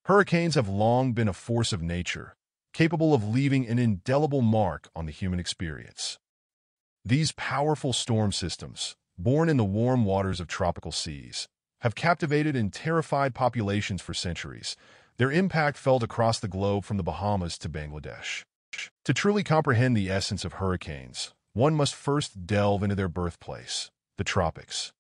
Hurricanes have long been a force of nature, capable of leaving an indelible mark on the human experience. These powerful storm systems, born in the warm waters of tropical seas, have captivated and terrified populations for centuries, their impact felt across the globe from the Bahamas to Bangladesh. To truly comprehend the essence of hurricanes, one must first delve into their birthplace, the tropics.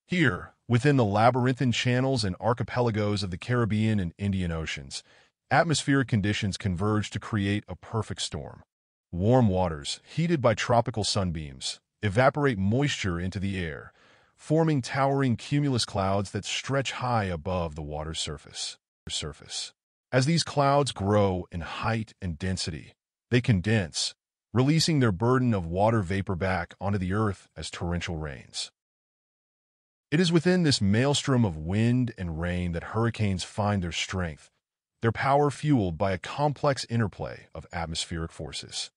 Here, within the labyrinthine channels and archipelagos of the Caribbean and Indian Oceans, atmospheric conditions converge to create a perfect storm. Warm waters, heated by tropical sunbeams, evaporate moisture into the air, forming towering cumulus clouds that stretch high above the water's surface. As these clouds grow in height and density, they condense, releasing their burden of water vapor back onto the earth as torrential rains. It is within this maelstrom of wind and rain that hurricanes find their strength, their power fueled by a complex interplay of atmospheric forces.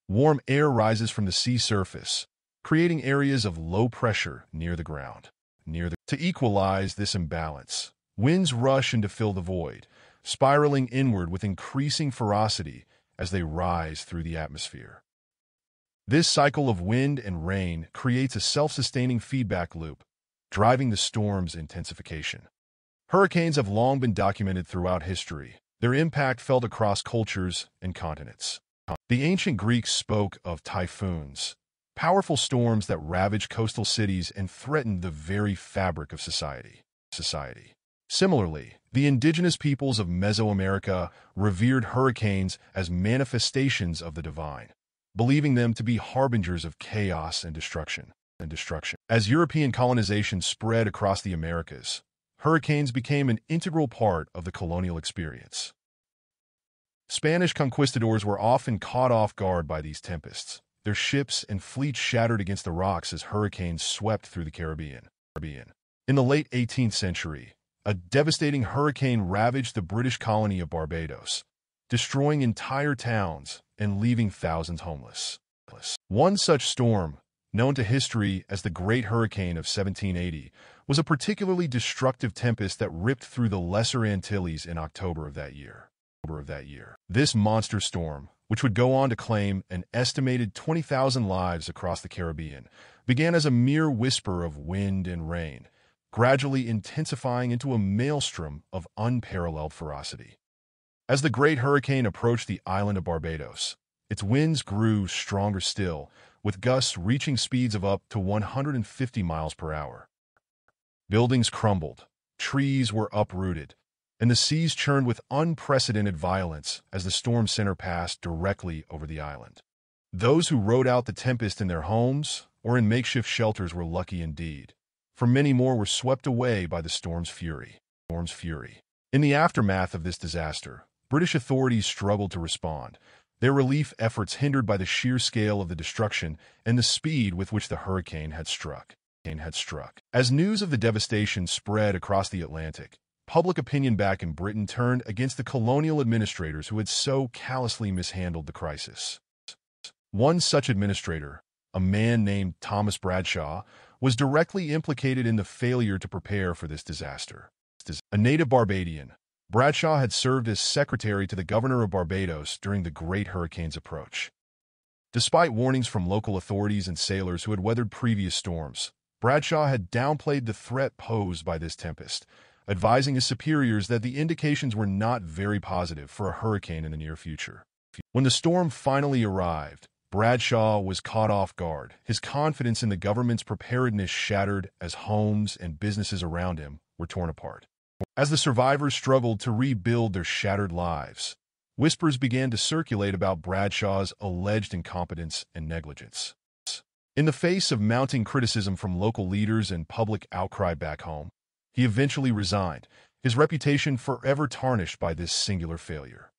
Warm air rises from the sea surface, creating areas of low pressure near the ground. To equalize this imbalance, winds rush in to fill the void, spiraling inward with increasing ferocity as they rise through the atmosphere. This cycle of wind and rain creates a self-sustaining feedback loop, driving the storm's intensification. Hurricanes have long been documented throughout history, their impact felt across cultures and continents. The ancient Greeks spoke of typhoons, powerful storms that ravaged coastal cities and threatened the very fabric of society. Similarly, the indigenous peoples of Mesoamerica revered hurricanes as manifestations of the divine, believing them to be harbingers of chaos and destruction. As European colonization spread across the Americas, hurricanes became an integral part of the colonial experience. Spanish conquistadors were often caught off guard by these tempests, their ships and fleets shattered against the rocks as hurricanes swept through the Caribbean. In the late 18th century, a devastating hurricane ravaged the British colony of Barbados, destroying entire towns and leaving thousands homeless. One such storm, known to history as the Great Hurricane of 1780, was a particularly destructive tempest that ripped through the Lesser Antilles in October of that year. This monster storm, which would go on to claim an estimated 20,000 lives across the Caribbean, began as a mere whisper of wind and rain, gradually intensifying into a maelstrom of unparalleled ferocity. As the Great Hurricane approached the island of Barbados, its winds grew stronger still, with gusts reaching speeds of up to 150 miles per hour. Buildings crumbled, trees were uprooted, and the seas churned with unprecedented violence as the storm center passed directly over the island. Those who rode out the tempest in their homes or in makeshift shelters were lucky indeed, for many more were swept away by the storm's fury. In the aftermath of this disaster, British authorities struggled to respond, their relief efforts hindered by the sheer scale of the destruction and the speed with which the hurricane had struck. As news of the devastation spread across the Atlantic, public opinion back in Britain turned against the colonial administrators who had so callously mishandled the crisis. One such administrator, a man named Thomas Bradshaw, was directly implicated in the failure to prepare for this disaster. A native Barbadian, Bradshaw had served as secretary to the governor of Barbados during the Great Hurricane's approach. Despite warnings from local authorities and sailors who had weathered previous storms, Bradshaw had downplayed the threat posed by this tempest, advising his superiors that the indications were not very positive for a hurricane in the near future. When the storm finally arrived, Bradshaw was caught off guard, his confidence in the government's preparedness shattered as homes and businesses around him were torn apart. As the survivors struggled to rebuild their shattered lives, whispers began to circulate about Bradshaw's alleged incompetence and negligence. In the face of mounting criticism from local leaders and public outcry back home, he eventually resigned, his reputation forever tarnished by this singular failure.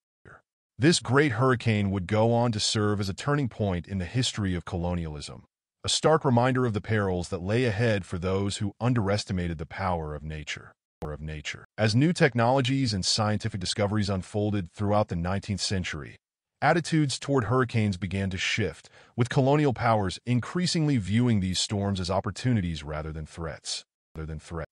This great hurricane would go on to serve as a turning point in the history of colonialism, a stark reminder of the perils that lay ahead for those who underestimated the power of nature. As new technologies and scientific discoveries unfolded throughout the 19th century, attitudes toward hurricanes began to shift, with colonial powers increasingly viewing these storms as opportunities rather than threats.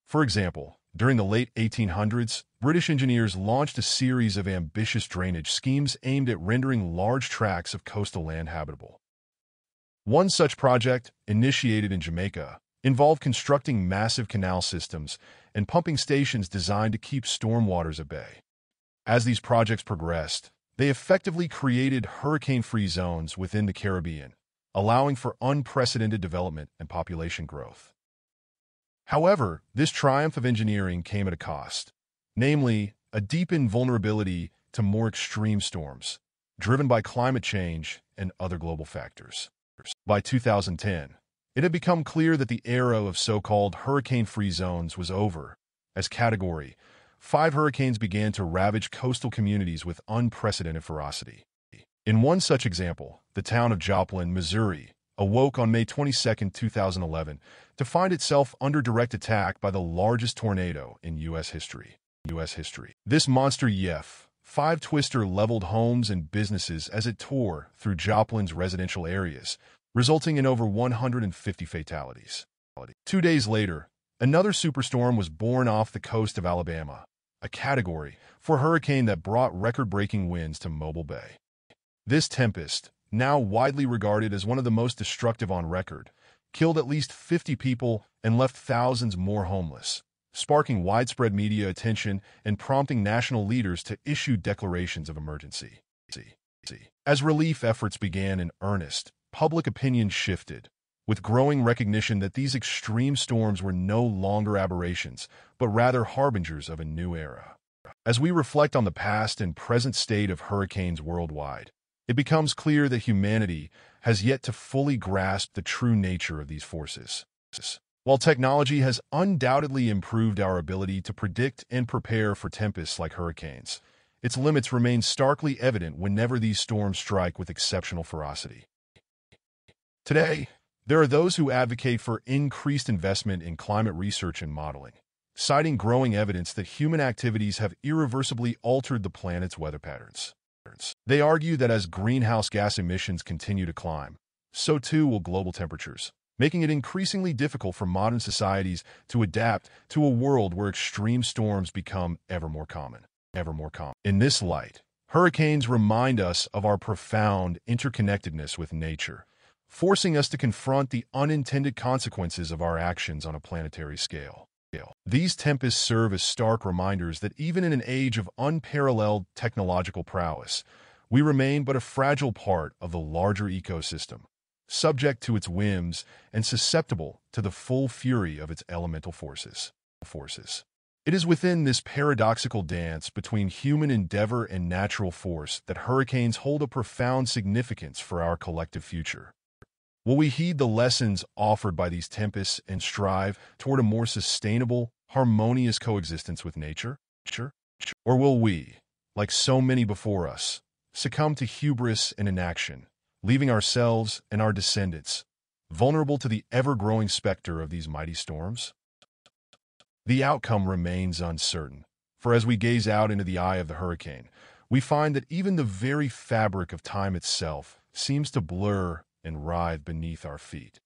For example, during the late 1800s, British engineers launched a series of ambitious drainage schemes aimed at rendering large tracts of coastal land habitable. One such project, initiated in Jamaica, involved constructing massive canal systems and pumping stations designed to keep stormwaters at bay. As these projects progressed, they effectively created hurricane-free zones within the Caribbean, allowing for unprecedented development and population growth. However, this triumph of engineering came at a cost, namely, a deepened vulnerability to more extreme storms, driven by climate change and other global factors. By 2010, it had become clear that the era of so-called hurricane-free zones was over, as Category 5 hurricanes began to ravage coastal communities with unprecedented ferocity. In one such example, the town of Joplin, Missouri, awoke on May 22, 2011, to find itself under direct attack by the largest tornado in U.S. history. This monster EF5 twister leveled homes and businesses as it tore through Joplin's residential areas, resulting in over 150 fatalities. 2 days later, another superstorm was born off the coast of Alabama, a Category 4 hurricane that brought record-breaking winds to Mobile Bay. This tempest, now widely regarded as one of the most destructive on record, killed at least 50 people and left thousands more homeless, sparking widespread media attention and prompting national leaders to issue declarations of emergency. As relief efforts began in earnest, public opinion shifted, with growing recognition that these extreme storms were no longer aberrations, but rather harbingers of a new era. As we reflect on the past and present state of hurricanes worldwide, it becomes clear that humanity has yet to fully grasp the true nature of these forces. While technology has undoubtedly improved our ability to predict and prepare for tempests like hurricanes, its limits remain starkly evident whenever these storms strike with exceptional ferocity. Today, there are those who advocate for increased investment in climate research and modeling, citing growing evidence that human activities have irreversibly altered the planet's weather patterns. They argue that as greenhouse gas emissions continue to climb, so too will global temperatures, making it increasingly difficult for modern societies to adapt to a world where extreme storms become ever more common. In this light, hurricanes remind us of our profound interconnectedness with nature, forcing us to confront the unintended consequences of our actions on a planetary scale. These tempests serve as stark reminders that even in an age of unparalleled technological prowess, we remain but a fragile part of the larger ecosystem, subject to its whims and susceptible to the full fury of its elemental forces. It is within this paradoxical dance between human endeavor and natural force that hurricanes hold a profound significance for our collective future. Will we heed the lessons offered by these tempests and strive toward a more sustainable, harmonious coexistence with nature? Or will we, like so many before us, succumb to hubris and inaction, leaving ourselves and our descendants vulnerable to the ever-growing specter of these mighty storms? The outcome remains uncertain, for as we gaze out into the eye of the hurricane, we find that even the very fabric of time itself seems to blur and writhe beneath our feet.